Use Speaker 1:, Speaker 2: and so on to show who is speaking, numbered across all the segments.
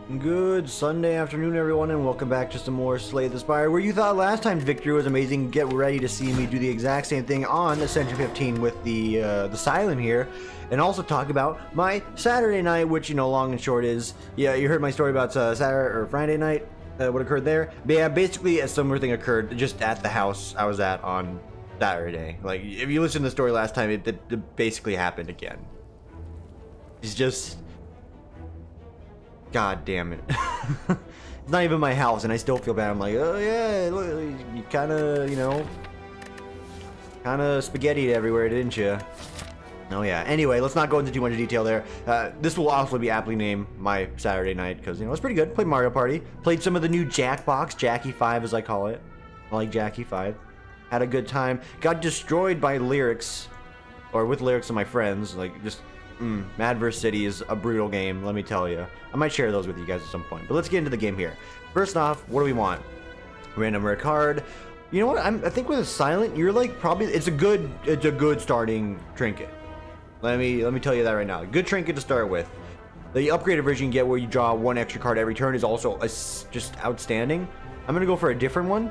Speaker 1: Good Sunday afternoon, everyone, and welcome back to some more Slay the Spire, where you thought last time's victory was amazing. Get ready to see me do the exact same thing on Ascension 15 with the Silent here, and also talk about my Saturday night, which, you know, long and short is, yeah, you heard my story about Saturday or Friday night, what occurred there. But yeah, basically a similar thing occurred just at the house I was at on Saturday. Like, if you listened to the story last time, it basically happened again. It's just... God damn it. It's not even my house and I still feel bad. I'm like, oh yeah, look, you kinda, you know, kinda spaghettied everywhere, didn't you? Oh yeah. Anyway, let's not go into too much detail there. This will also be aptly named my Saturday night because, you know, it's pretty good. Played Mario Party. Played some of the new Jackbox, Jackie 5 as I call it. I like Jackie 5. Had a good time. Got destroyed by lyrics, or with lyrics of my friends, like just... Madverse City is a brutal game, let me tell you. I might share those with you guys at some point, but let's get into the game here. First off, what do we want? Random rare card. You know what? I think with a Silent, you're like probably it's a good starting trinket. Let me tell you that right now. Good trinket to start with. The upgraded version you get where you draw one extra card every turn is also just outstanding. I'm gonna go for a different one.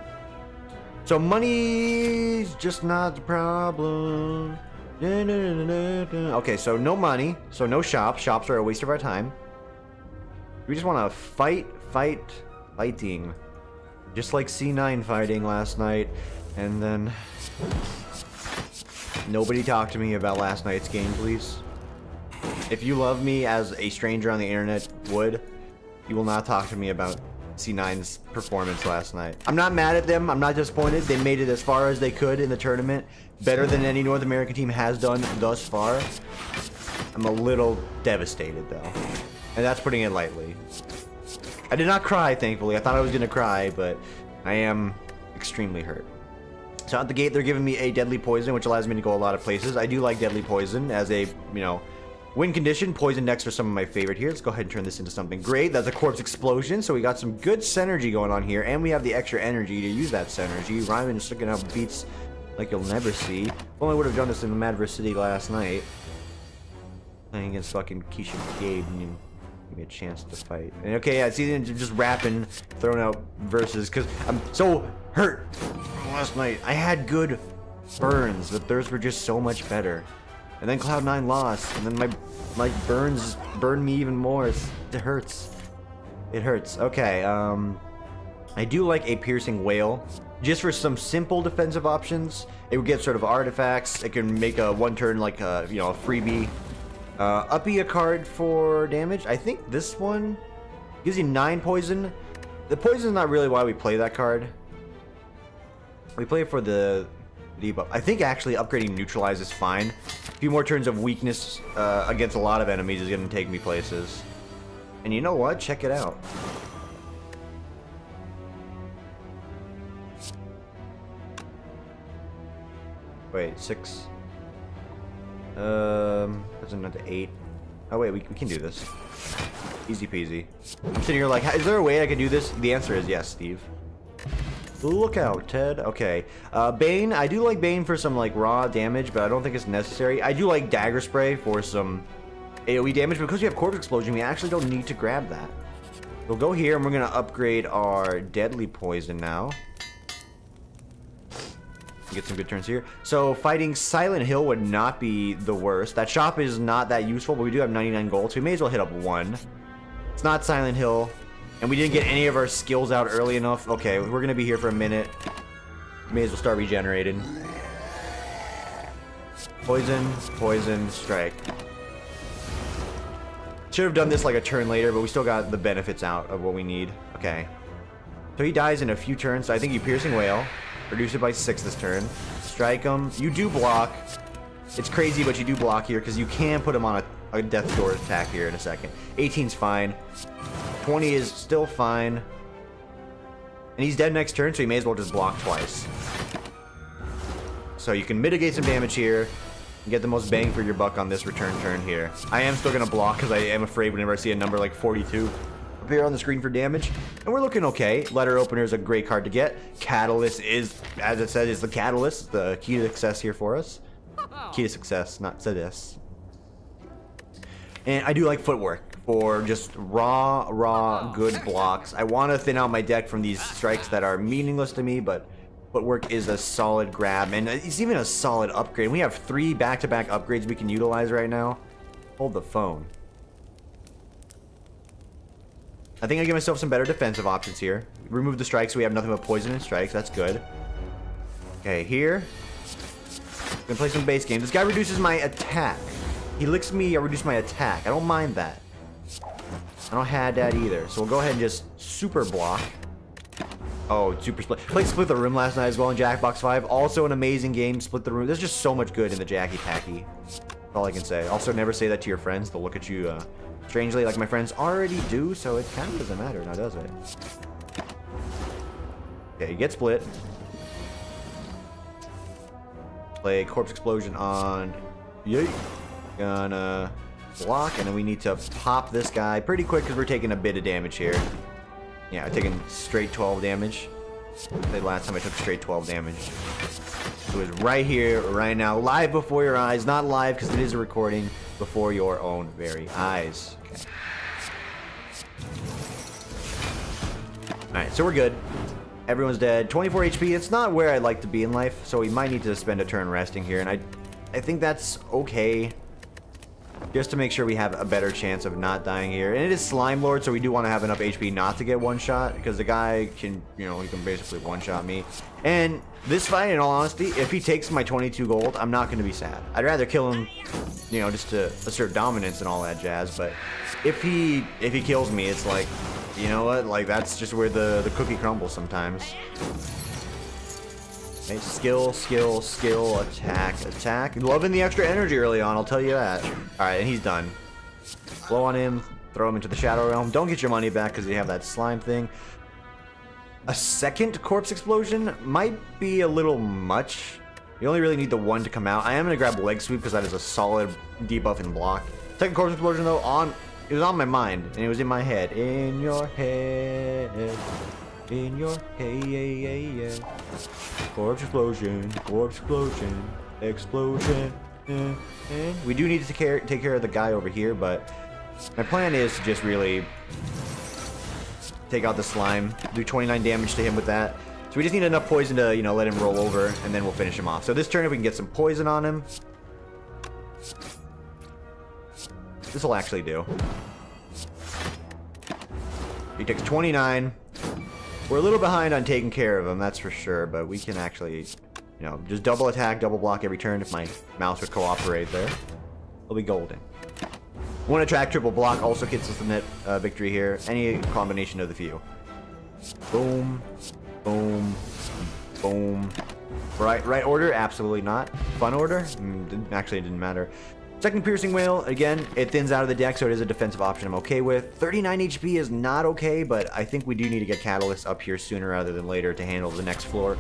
Speaker 1: So money's just not the problem. Okay, so no money, so no shops. Shops are a waste of our time. We just want to fighting. Just like C9 fighting last night. And then... Nobody talk to me about last night's game, please. If you love me as a stranger on the internet would, you will not talk to me about C9's performance last night. I'm not mad at them. I'm not disappointed. They made it as far as they could in the tournament. Better than any North American team has done thus far. I'm a little devastated, though. And that's putting it lightly. I did not cry, thankfully. I thought I was going to cry, but I am extremely hurt. So at the gate, they're giving me a Deadly Poison, which allows me to go a lot of places. I do like Deadly Poison as a, you know, win condition. Poison decks are some of my favorite here. Let's go ahead and turn this into something great. That's a Corpse Explosion, so we got some good synergy going on here, and we have the extra energy to use that synergy. Ryman is sticking out beats like you'll never see. If only would have done this in the Madverse City last night. Playing against fucking Keisha Gabe, and you give me a chance to fight. And okay, yeah, see, just rapping, throwing out verses, because I'm so hurt from last night. I had good burns, but theirs were just so much better. And then Cloud9 lost, and then my burns burned me even more. It hurts. It hurts. Okay, I do like a Piercing Whale. Just for some simple defensive options. It would get sort of artifacts. It can make a one-turn, like, you know, a freebie. Uppy a card for damage. I think this one gives you 9 poison. The poison is not really why we play that card. We play it for the debuff. I think actually upgrading Neutralize is fine. A few more turns of weakness against a lot of enemies is going to take me places. And you know what? Check it out. Wait, 6. That's another 8. Oh wait, we can do this. Easy peasy. I'm sitting here like, is there a way I can do this? The answer is yes, Steve. Look out, Ted. Okay. Bane. I do like Bane for some, like, raw damage, but I don't think it's necessary. I do like Dagger Spray for some AoE damage, but because we have Corpse Explosion, we actually don't need to grab that. We'll go here, and we're going to upgrade our Deadly Poison now. Get some good turns here. So, fighting Silent Hill would not be the worst. That shop is not that useful, but we do have 99 gold, so we may as well hit up 1. It's not Silent Hill. And we didn't get any of our skills out early enough. Okay, we're going to be here for a minute. May as well start regenerating. Poison, poison, strike. Should have done this like a turn later, but we still got the benefits out of what we need. Okay. So he dies in a few turns. So I think you Piercing Whale. Reduce it by 6 this turn. Strike him. You do block. It's crazy, but you do block here because you can put him on a Death Door attack here in a second. 18's fine. 20 is still fine. And he's dead next turn, so you may as well just block twice. So you can mitigate some damage here and get the most bang for your buck on this return turn here. I am still going to block because I am afraid whenever I see a number like 42 appear on the screen for damage. And we're looking okay. Letter Opener is a great card to get. Catalyst is, as it said, is the catalyst. The key to success here for us. Key to success, not success. And I do like footwork. for just raw, good blocks. I want to thin out my deck from these strikes that are meaningless to me, but footwork is a solid grab, and it's even a solid upgrade. We have 3 back-to-back upgrades we can utilize right now. Hold the phone. I think I give myself some better defensive options here. Remove the strikes so we have nothing but poison and strikes. That's good. Okay, here. Gonna play some base game. This guy reduces my attack. He licks me, I reduce my attack. I don't mind that. I don't had that either. So we'll go ahead and just super block. Oh, super split. Played Split the Room last night as well in Jackbox 5. Also an amazing game, Split the Room. There's just so much good in the Jackie Packy. That's all I can say. Also, never say that to your friends. They'll look at you strangely like my friends already do, so it kind of doesn't matter now, does it? Okay, you get split. Play Corpse Explosion on... Yay! Gonna block, and then we need to pop this guy pretty quick because we're taking a bit of damage here. Yeah, taking straight 12 damage. The last time I took straight 12 damage. It was right here, right now, live before your eyes. Not live because it is a recording, before your own very eyes. Okay. Alright, so we're good. Everyone's dead. 24 HP. It's not where I'd like to be in life, so we might need to spend a turn resting here, and I think that's okay. Just to make sure we have a better chance of not dying here. And it is Slime Lord, so we do want to have enough HP not to get one shot, because the guy can, you know, he can basically one-shot me. And this fight, in all honesty, if he takes my 22 gold, I'm not going to be sad. I'd rather kill him, you know, just to assert dominance and all that jazz. But if he kills me, it's like, you know what? Like, that's just where the cookie crumbles sometimes. Okay, skill, attack. Loving the extra energy early on, I'll tell you that. Alright, and he's done. Blow on him, throw him into the Shadow Realm. Don't get your money back because you have that slime thing. A second Corpse Explosion might be a little much. You only really need the one to come out. I am going to grab Leg Sweep because that is a solid debuff and block. Second Corpse Explosion, though, it was on my mind, and it was in my head. In your head. In your head. Corpse explosion, explosion. We do need to take care of the guy over here, but my plan is to just really take out the slime, do 29 damage to him with that. So we just need enough poison to, you know, let him roll over, and then we'll finish him off. So this turn, if we can get some poison on him, this will actually do. He takes 29. We're a little behind on taking care of him, that's for sure, but we can actually, you know, just double attack, double block every turn if my mouse would cooperate there. It'll be golden. One attack, triple block also gets us the net victory here. Any combination of the few. Boom, boom, boom. Right order? Absolutely not. Fun order? Actually, it didn't matter. Second Piercing Wail, again, it thins out of the deck, so it is a defensive option I'm okay with. 39 HP is not okay, but I think we do need to get Catalyst up here sooner rather than later to handle the next floor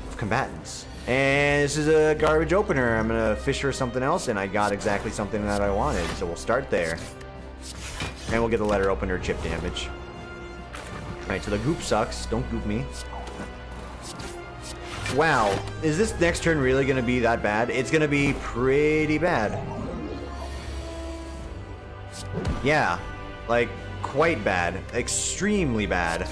Speaker 1: of combatants. And this is a garbage opener. I'm going to fish for something else, and I got exactly something that I wanted, so we'll start there. And we'll get the letter opener chip damage. Alright, so the goop sucks. Don't goop me. Wow, is this next turn really going to be that bad? It's going to be pretty bad. Yeah, like, quite bad. Extremely bad.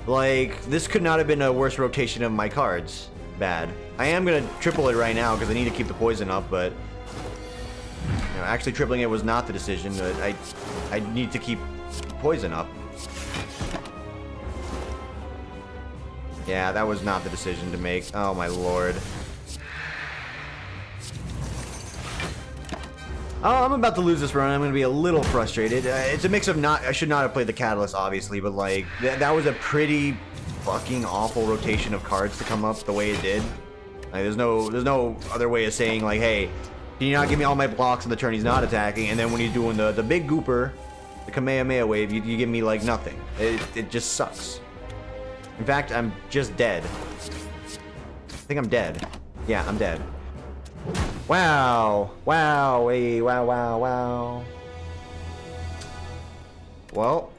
Speaker 1: Like, this could not have been a worse rotation of my cards. Bad. I am going to triple it right now because I need to keep the poison up, but... You know, actually tripling it was not the decision. But I need to keep poison up. Yeah, that was not the decision to make. Oh my lord. Oh, I'm about to lose this run. I'm going to be a little frustrated. It's a mix of I should not have played the Catalyst, obviously, but like, that was a pretty fucking awful rotation of cards to come up the way it did. Like, there's no other way of saying, like, hey, can you not give me all my blocks on the turn he's not attacking, and then when he's doing the big gooper, the Kamehameha wave, you give me, like, nothing. It just sucks. In fact, I'm just dead. I think I'm dead. Yeah, I'm dead. Wow. Wow. Hey, wow, wow, wow. Well.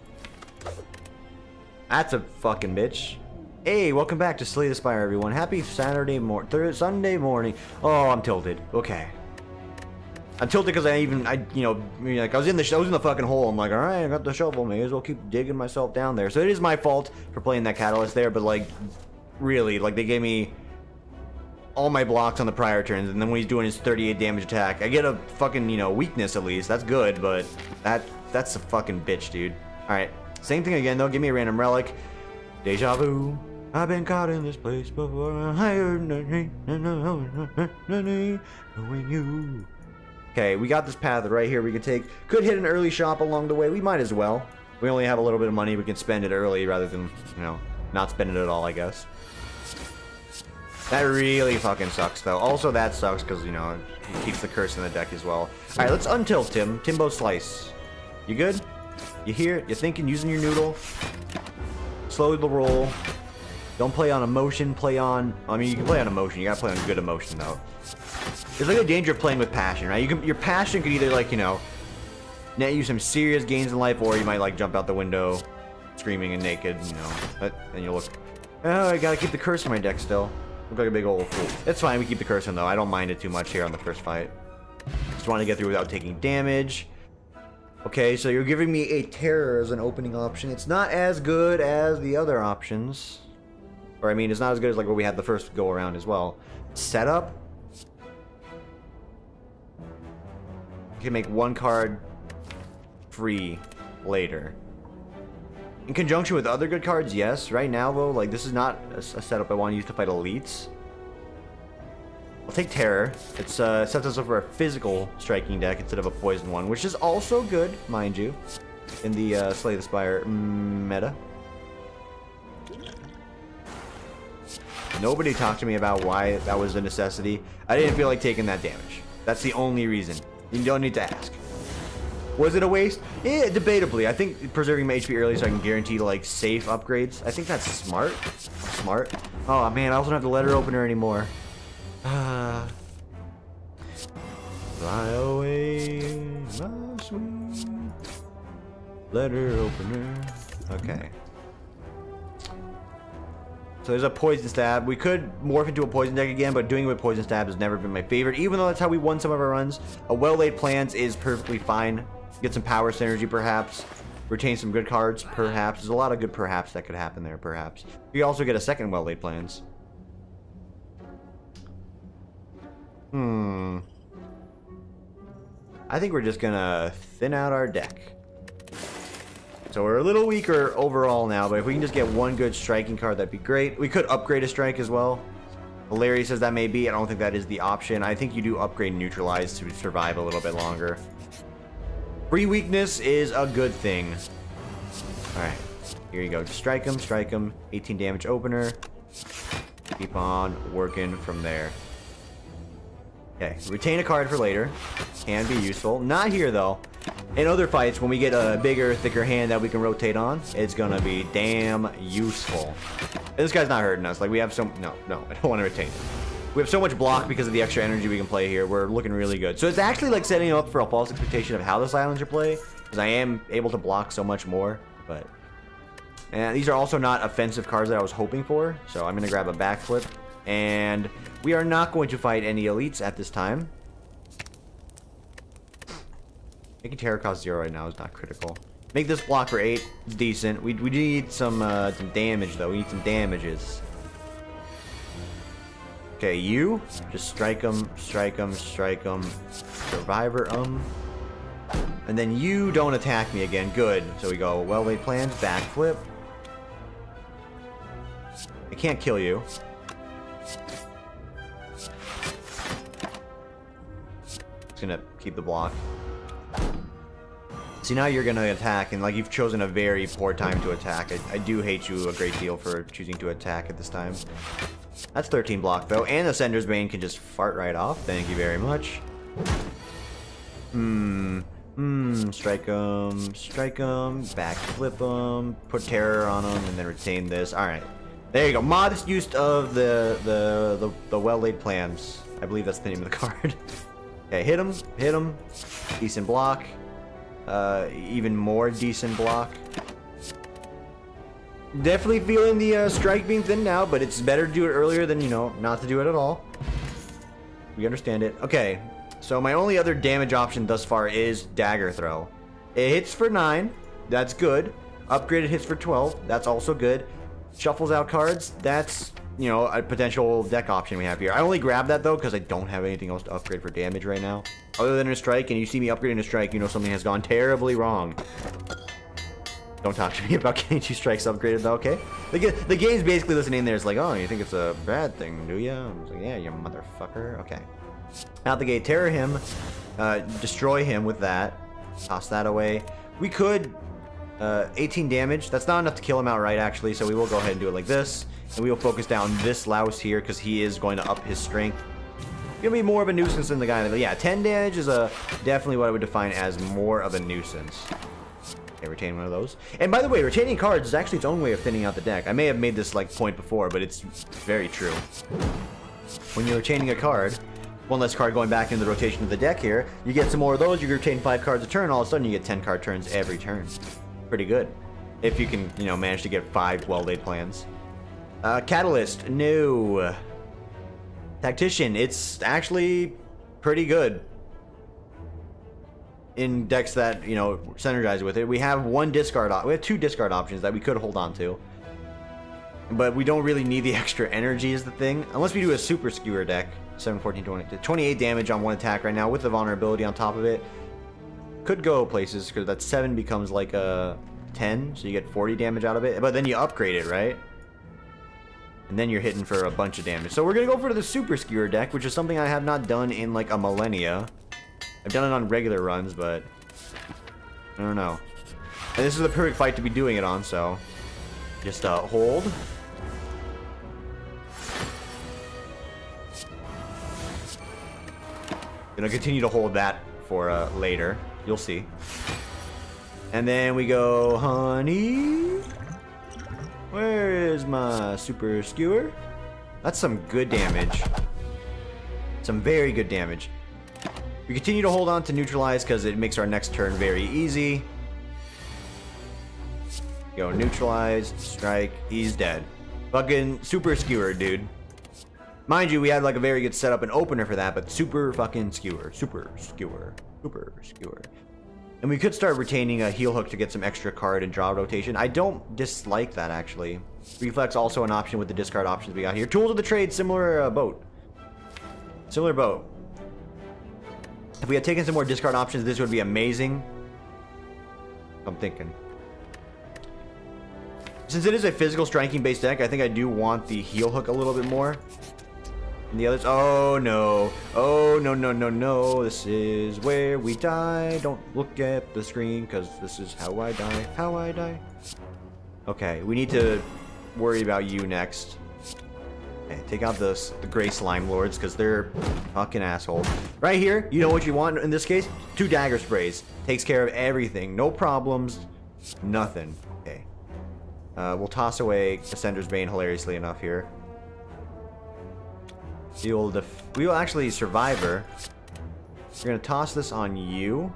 Speaker 1: That's a fucking bitch. Hey, welcome back to Slay the Spire, everyone. Happy Sunday morning. Oh, I'm tilted. Okay. I'm tilted because like I was in the fucking hole. I'm like, all right, I got the shovel. May as well keep digging myself down there. So it is my fault for playing that catalyst there. But like, really, like they gave me all my blocks on the prior turns, and then when he's doing his 38 damage attack, I get a fucking weakness at least. That's good, but that's a fucking bitch, dude. All right, same thing again though. Give me a random relic. Deja vu. I've been caught in this place before. I heard knowing you. Okay, we got this path right here we can take. Could hit an early shop along the way. We might as well. We only have a little bit of money. We can spend it early rather than, not spend it at all, I guess. That really fucking sucks, though. Also, that sucks because, it keeps the curse in the deck as well. All right, let's untilt Tim. Timbo Slice. You good? You here? You thinking? Using your noodle? Slow the roll. Don't play on emotion. Play on... I mean, you can play on emotion. You gotta play on good emotion, though. There's like a danger of playing with passion, right? Your passion could either like, net you some serious gains in life, or you might like jump out the window screaming and naked, But then you look, oh, I gotta keep the curse in my deck still. Look like a big old fool. It's fine, we keep the curse in though. I don't mind it too much here on the first fight. Just want to get through without taking damage. Okay, so you're giving me a terror as an opening option. It's not as good as the other options. Or I mean, it's not as good as like what we had the first go around as well. Setup. You can make one card free later. In conjunction with other good cards, yes. Right now, though, like, this is not a setup I want to use to fight elites. I'll take Terror. It sets us up for a physical striking deck instead of a poison one, which is also good, mind you, in the Slay the Spire meta. Nobody talked to me about why that was a necessity. I didn't feel like taking that damage. That's the only reason. You don't need to ask. Was it a waste? Yeah, debatably. I think preserving my HP early so I can guarantee like safe upgrades. I think that's smart. Smart. Oh man, I also don't have the letter opener anymore. Fly away, my sweet letter opener. Okay. So there's a Poison Stab. We could morph into a Poison deck again, but doing it with Poison Stab has never been my favorite, even though that's how we won some of our runs. A Well-Laid Plans is perfectly fine. Get some power synergy, perhaps. Retain some good cards, perhaps. There's a lot of good perhaps that could happen there, perhaps. You also get a second Well-Laid Plans. I think we're just gonna thin out our deck. So we're a little weaker overall now, but if we can just get one good striking card, that'd be great. We could upgrade a strike as well. Larry says that may be. I don't think that is the option. I think you do upgrade Neutralize to survive a little bit longer. Free weakness is a good thing. Alright, here you go. Just strike him. 18 damage opener. Keep on working from there. Okay, retain a card for later. Can be useful. Not here, though. In other fights, when we get a bigger, thicker hand that we can rotate on, it's gonna be damn useful. And this guy's not hurting us. Like, we have some... No, I don't want to retain. We have so much block because of the extra energy we can play here. We're looking really good. So it's actually like setting up for a false expectation of how the Silencer play, because I am able to block so much more, but... And these are also not offensive cards that I was hoping for, so I'm gonna grab a backflip. And we are not going to fight any elites at this time. Making Terror cost 0 right now is not critical. Make this block for 8. Decent. We need some damage, though. We need some damages. Okay, you. Just strike him. Survivor, And then you don't attack me again. Good. So we go Well-Laid Plans, backflip. I can't kill you. Just gonna keep the block. See, now you're gonna attack, and like you've chosen a very poor time to attack. I do hate you a great deal for choosing to attack at this time. That's 13 block though, and Ascender's Bane can just fart right off. Thank you very much. Strike him, backflip him, put Terror on him, and then retain this. All right, there you go. Modest use of the Well-Laid Plans. I believe that's the name of the card. Okay, hit him. Decent block. Even more decent block. Definitely feeling the strike being thin now, but it's better to do it earlier than, not to do it at all. We understand it. Okay, So my only other damage option thus far is Dagger Throw. It hits for 9. That's good. Upgraded hits for 12. That's also good. Shuffles out cards. That's, you know, a potential deck option we have here. I only grabbed that, though, because I don't have anything else to upgrade for damage right now. Other than a strike, and you see me upgrading a strike, you know something has gone terribly wrong. Don't talk to me about getting 2 strikes upgraded, though, okay? The game's basically listening there. It's like, oh, you think it's a bad thing, do you? I was like, yeah, you motherfucker. Okay. Out the gate, terror him. Destroy him with that. Toss that away. We could... 18 damage. That's not enough to kill him outright, actually, so we will go ahead and do it like this. And we will focus down this louse here, because he is going to up his strength. Gonna be more of a nuisance than the guy. But yeah, 10 damage is definitely what I would define as more of a nuisance. Okay, retain one of those. And by the way, retaining cards is actually its own way of thinning out the deck. I may have made this like point before, but it's very true. When you're retaining a card, one less card going back into the rotation of the deck here, you get some more of those, you retain 5 cards a turn, all of a sudden you get 10 card turns every turn. Pretty good. If you can, you know, manage to get 5 well-laid plans. Catalyst, no. Tactician, it's actually pretty good. In decks that, you know, synergize with it. We have 2 discard options that we could hold on to. But we don't really need the extra energy is the thing. Unless we do a super skewer deck. 7, 14, 20, 28 damage on 1 attack right now with the vulnerability on top of it. Could go places because that 7 becomes like a 10, so you get 40 damage out of it. But then you upgrade it, right? And then you're hitting for a bunch of damage. So we're gonna go for the super skewer deck, which is something I have not done in like a millennia. I've done it on regular runs, but I don't know. And this is the perfect fight to be doing it on, so just hold. Gonna continue to hold that for later. You'll see. And then we go, honey. Where is my super skewer? That's some good damage. Some very good damage. We continue to hold on to neutralize because it makes our next turn very easy. Go neutralize, strike, he's dead. Fucking super skewer, dude. Mind you, we had like a very good setup and opener for that, but super fucking skewer. Super skewer. Super skewer. And we could start retaining a heel hook to get some extra card and draw rotation. I don't dislike that, actually. Reflex also an option with the discard options we got here. Tools of the trade, similar boat. Similar boat. If we had taken some more discard options, this would be amazing. I'm thinking. Since it is a physical striking based deck, I think I do want the heel hook a little bit more. And the others, oh no. Oh no, no, no, no. This is where we die. Don't look at the screen, because this is how I die. How I die. Okay, we need to worry about you next. Okay, take out the gray slime lords, because they're fucking assholes. Right here, you know what you want in this case? 2 dagger sprays. Takes care of everything. No problems. Nothing. Okay. We'll toss away Ascender's Bane hilariously enough here. We will actually Survivor. We're going to toss this on you.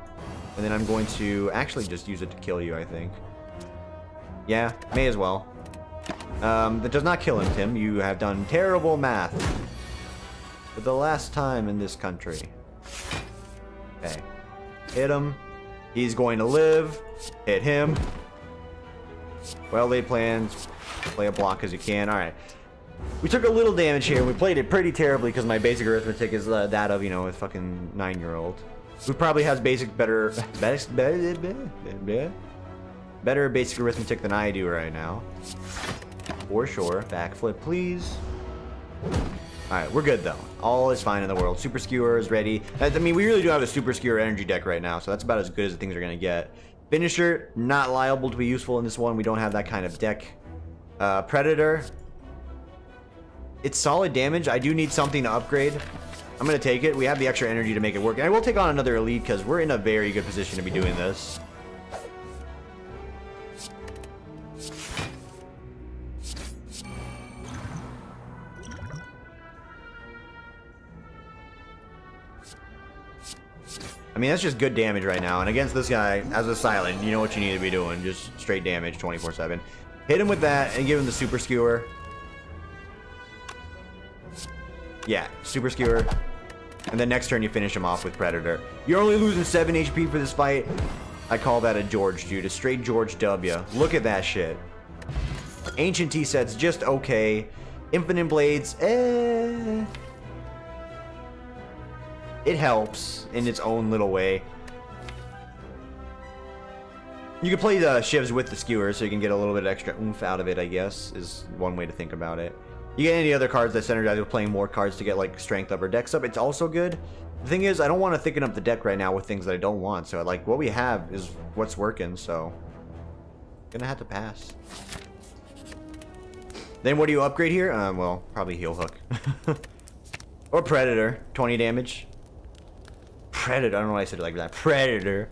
Speaker 1: And then I'm going to actually just use it to kill you, I think. Yeah, may as well. That does not kill him, Tim. You have done terrible math. For the last time in this country. Okay. Hit him. He's going to live. Hit him. Well laid plans. Play a block as you can. Alright. We took a little damage here. We played it pretty terribly because my basic arithmetic is that of, you know, a fucking 9-year-old. Who probably has better basic arithmetic than I do right now. For sure. Backflip, please. Alright, we're good though. All is fine in the world. Super Skewer is ready. I mean, we really do have a Super Skewer energy deck right now, so that's about as good as the things are going to get. Finisher, not liable to be useful in this one. We don't have that kind of deck. Predator. It's solid damage. I do need something to upgrade. I'm going to take it. We have the extra energy to make it work. And I will take on another elite because we're in a very good position to be doing this. I mean, that's just good damage right now. And against this guy, as a silent, you know what you need to be doing. Just straight damage 24/7. Hit him with that and give him the Super Skewer. Yeah, Super Skewer. And then next turn you finish him off with Predator. You're only losing 7 HP for this fight. I call that a George, dude. A straight George W. Look at that shit. Ancient T-sets, just okay. Infinite Blades, eh. It helps in its own little way. You can play the shivs with the skewer, so you can get a little bit extra oomph out of it, I guess, is one way to think about it. You get any other cards that synergize with playing more cards to get, like, strength up or dex up, it's also good. The thing is, I don't want to thicken up the deck right now with things that I don't want, so, like, what we have is what's working, so... Gonna have to pass. Then what do you upgrade here? Well, probably Heel Hook. Or Predator, 20 damage. Predator, I don't know why I said it like that. Predator.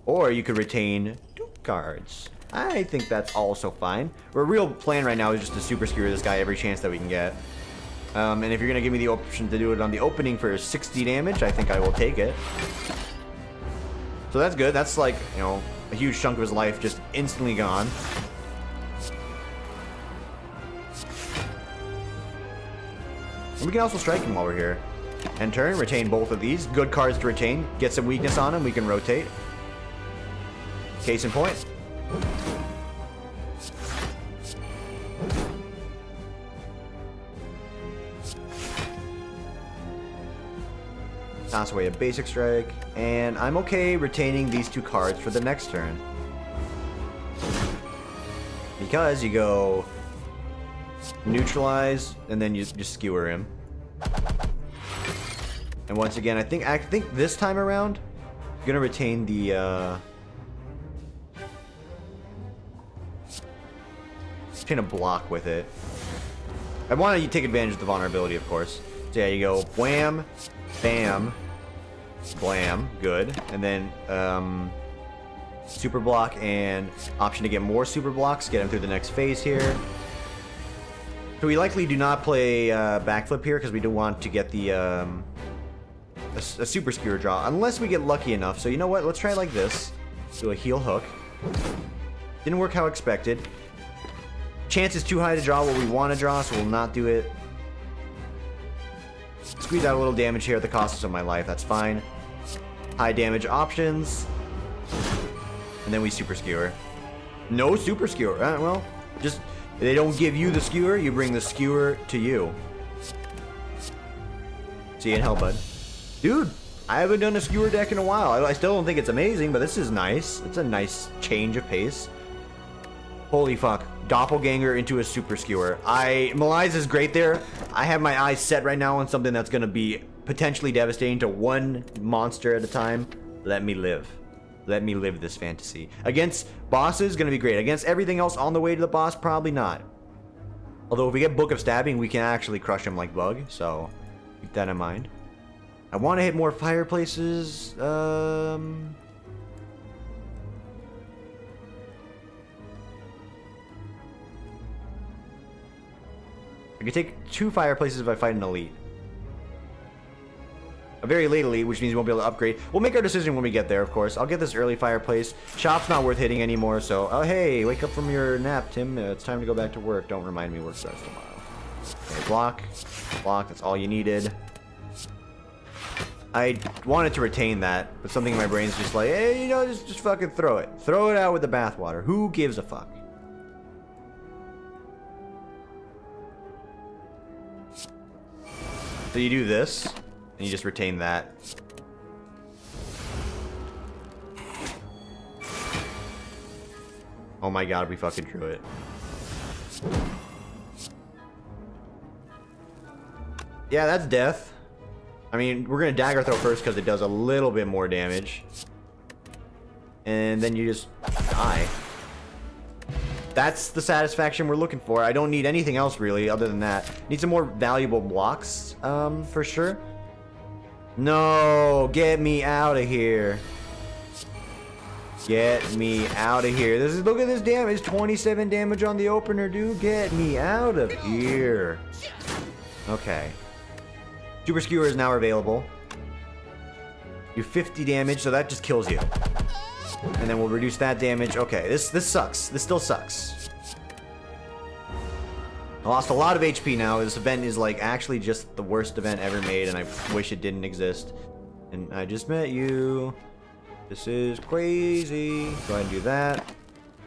Speaker 1: Or you could retain 2 cards. I think that's also fine. Our real plan right now is just to super skewer this guy every chance that we can get. And if you're going to give me the option to do it on the opening for 60 damage, I think I will take it. So that's good. That's like, you know, a huge chunk of his life just instantly gone. And we can also strike him while we're here. End turn, retain both of these. Good cards to retain. Get some weakness on him, we can rotate. Case in point. Toss away a basic strike, and I'm okay retaining these 2 cards for the next turn. Because you go neutralize, and then you just skewer him. And once again, I think this time around, I'm gonna retain the retain a block with it. I want to take advantage of the vulnerability, of course. So yeah, you go wham, bam, blam, good, and then super block and option to get more super blocks, get him through the next phase here. So we likely do not play backflip here because we do want to get the a super skewer draw, unless we get lucky enough. So you know what? Let's try it like this. Do a heel hook. Didn't work how expected. Chance is too high to draw what we want to draw, so we'll not do it. Squeeze out a little damage here at the cost of my life. That's fine. High damage options. And then we super skewer. No super skewer. Well, just... they don't give you the skewer, you bring the skewer to you. See you in hell, bud. Dude, I haven't done a skewer deck in a while. I still don't think it's amazing, but this is nice. It's a nice change of pace. Holy fuck. Doppelganger into a super skewer. Malize is great there. I have my eyes set right now on something that's going to be potentially devastating to one monster at a time. Let me live. Let me live this fantasy. Against bosses, gonna be great. Against everything else on the way to the boss, probably not. Although if we get Book of Stabbing, we can actually crush him like Bug, so keep that in mind. I want to hit more fireplaces. I could take 2 fireplaces if I fight an elite. A very late elite, which means we won't be able to upgrade. We'll make our decision when we get there, of course. I'll get this early fireplace. Shop's not worth hitting anymore, so... oh, hey, wake up from your nap, Tim. It's time to go back to work. Don't remind me work starts tomorrow. Okay, block. Block, that's all you needed. I wanted to retain that, but something in my brain's just like, hey, you know, just fucking throw it. Throw it out with the bathwater. Who gives a fuck? So you do this. And you just retain that. Oh my god, we fucking drew it. Yeah, that's death. I mean, we're gonna dagger throw first because it does a little bit more damage. And then you just die. That's the satisfaction we're looking for. I don't need anything else really other than that. Need some more valuable blocks, for sure. No, get me out of here. Get me out of here. Look at this damage. 27 damage on the opener, dude. Get me out of here. Okay. Super Skewer is now available. Do 50 damage, so that just kills you. And then we'll reduce that damage. Okay, this sucks. This still sucks. I lost a lot of HP now. This event is like actually just the worst event ever made, and I wish it didn't exist. And I just met you. This is crazy. Go ahead and do that.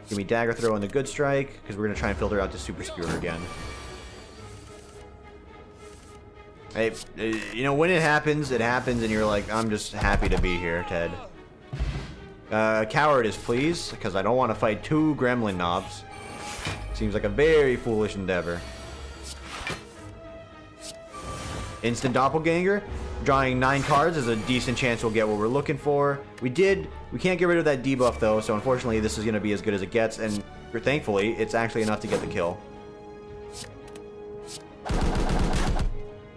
Speaker 1: Give me dagger throw and the good strike, because we're gonna try and filter out the super skewer again. Hey, you know, when it happens, and you're like, I'm just happy to be here, Ted. Cowardice, please, because I don't want to fight 2 gremlin knobs. Seems like a very foolish endeavor. Instant doppelganger. Drawing 9 cards is a decent chance we'll get what we're looking for. We can't get rid of that debuff though, so unfortunately this is going to be as good as it gets, and thankfully it's actually enough to get the kill.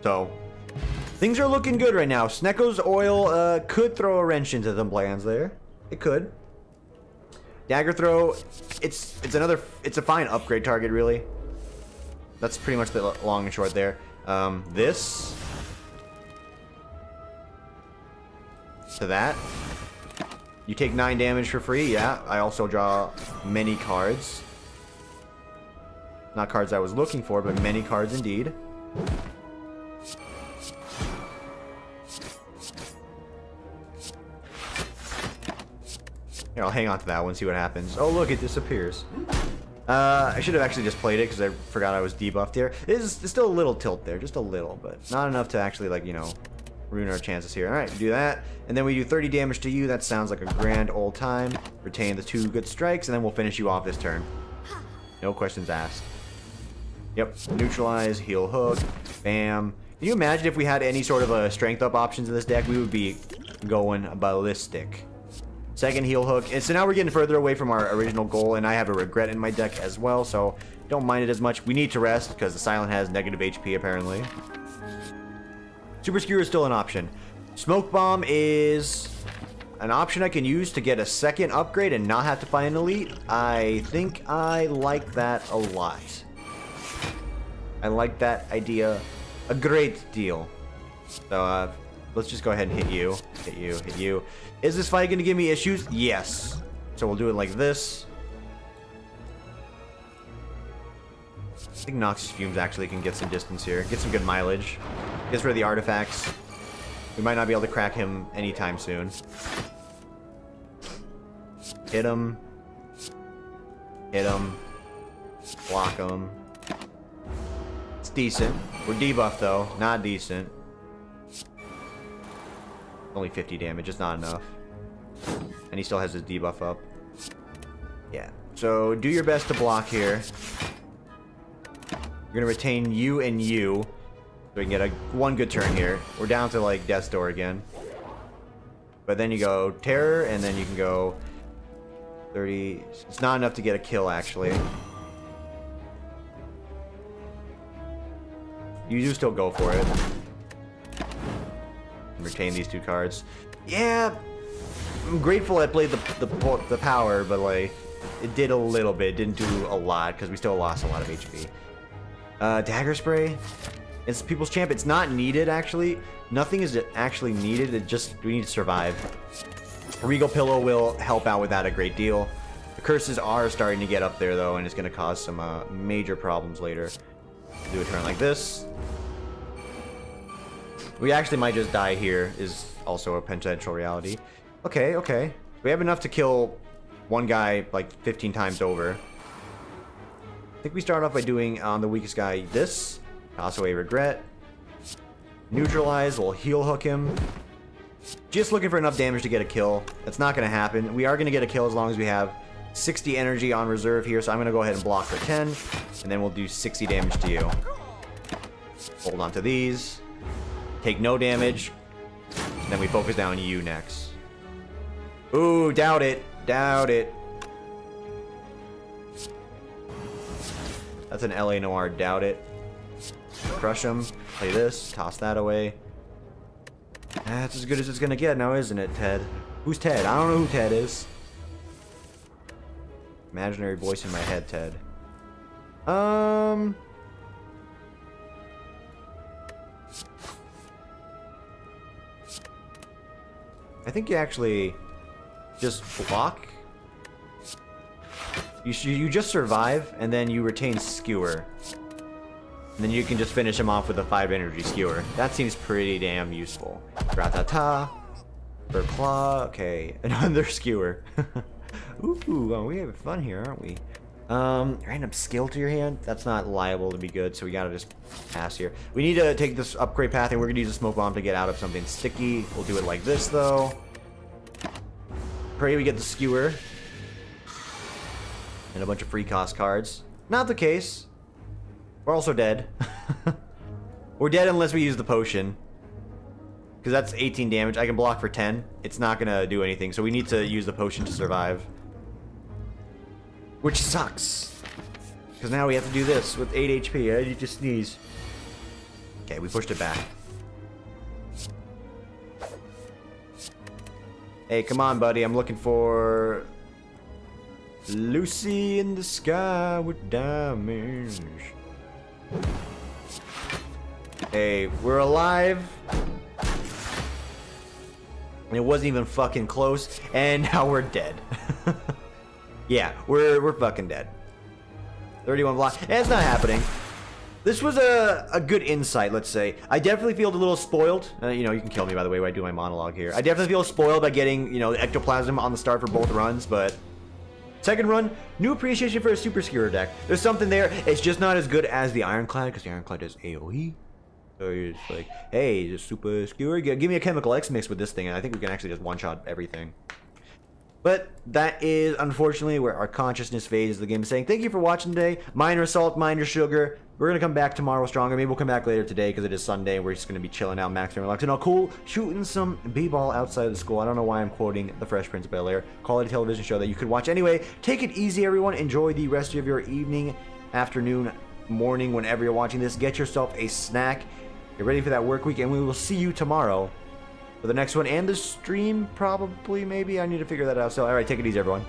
Speaker 1: So, things are looking good right now. Snecko's oil could throw a wrench into the plans there. It could. Dagger throw, it's a fine upgrade target, really. That's pretty much the long and short there. This to that. You take 9 damage for free. Yeah, I also draw many cards. Not cards I was looking for, but many cards indeed. Here, I'll hang on to that one, see what happens. Oh, look, it disappears. I should have actually just played it because I forgot I was debuffed here. It's still a little tilt there, just a little, but not enough to actually, like, you know, ruin our chances here. Alright, do that. And then we do 30 damage to you. That sounds like a grand old time. Retain the 2 good strikes, and then we'll finish you off this turn. No questions asked. Yep, neutralize, heal hook, bam. Can you imagine if we had any sort of a strength up options in this deck? We would be going ballistic. Second heal hook. And so now we're getting further away from our original goal, and I have a regret in my deck as well, so don't mind it as much. We need to rest because the silent has negative HP apparently. Super skewer is still an option. Smoke bomb is an option I can use to get a second upgrade and not have to fight an elite. I think I like that a lot. I like that idea a great deal. So let's just go ahead and hit you. Hit you, hit you. Is this fight going to give me issues? Yes. So we'll do it like this. I think Noxus Fumes actually can get some distance here. Get some good mileage. Gets rid of the artifacts. We might not be able to crack him anytime soon. Hit him. Hit him. Block him. It's decent. We're debuffed though. Not decent. Only 50 damage, it's not enough. And he still has his debuff up. Yeah. So do your best to block here. We're gonna retain you and you. So we can get one good turn here. We're down to like Death's Door again. But then you go Terror, and then you can go 30. It's not enough to get a kill actually. You do still go for it. Retain these 2 cards. Yeah, I'm grateful I played the power, but like it did a little bit. It didn't do a lot because we still lost a lot of HP. Dagger spray. It's people's champ. It's not needed actually. Nothing is actually needed. It just we need to survive. Regal Pillow will help out with that a great deal. The curses are starting to get up there though, and it's going to cause some major problems later. Do a turn like this. We actually might just die here, is also a potential reality. Okay, okay. We have enough to kill one guy like 15 times over. I think we start off by doing on the weakest guy this. Toss away regret. Neutralize, we'll heal hook him. Just looking for enough damage to get a kill. That's not going to happen. We are going to get a kill as long as we have 60 energy on reserve here, so I'm going to go ahead and block for 10. And then we'll do 60 damage to you. Hold on to these. Take no damage. Then we focus down you next. Ooh, doubt it. Doubt it. That's an LA Noir, doubt it. Crush him. Play this. Toss that away. That's as good as it's gonna get now, isn't it, Ted? Who's Ted? I don't know who Ted is. Imaginary voice in my head, Ted. I think you actually just block. You just survive, and then you retain Skewer. And then you can just finish him off with a 5 energy skewer. That seems pretty damn useful. Ratata. Bird claw. Okay, another skewer. Ooh, well, we have fun here, aren't we? Random skill to your hand? That's not liable to be good, so we gotta just pass here. We need to take this upgrade path, and we're gonna use a smoke bomb to get out of something sticky. We'll do it like this, though. Pray we get the skewer. And a bunch of free cost cards. Not the case. We're also dead. We're dead unless we use the potion. Because that's 18 damage. I can block for 10. It's not gonna do anything, so we need to use the potion to survive. Which sucks. Because now we have to do this with 8 HP. I need to sneeze. Okay, we pushed it back. Hey, come on, buddy. I'm looking for... Lucy in the sky with diamonds. Hey, we're alive. And it wasn't even fucking close. And now we're dead. Yeah, we're fucking dead. 31 block. It's not happening. This was a good insight, let's say. I definitely feel a little spoiled. You know, you can kill me, by the way, when I do my monologue here. I definitely feel spoiled by getting, you know, ectoplasm on the start for both runs, but... Second run, new appreciation for a super skewer deck. There's something there. It's just not as good as the Ironclad, because the Ironclad does AoE. So you're just like, hey, just super skewer. Give me a chemical X mix with this thing, and I think we can actually just one-shot everything. But that is, unfortunately, where our consciousness phase of the game is saying, thank you for watching today. Minor salt, minor sugar. We're going to come back tomorrow stronger. Maybe we'll come back later today because it is Sunday. We're just going to be chilling out, maxing our relaxing. All cool, shooting some b-ball outside of the school. I don't know why I'm quoting The Fresh Prince of Bel-Air. Call it a television show that you could watch anyway. Take it easy, everyone. Enjoy the rest of your evening, afternoon, morning, whenever you're watching this. Get yourself a snack. Get ready for that work week, and we will see you tomorrow for the next one and the stream, probably, maybe. I need to figure that out. So, all right, take it easy, everyone.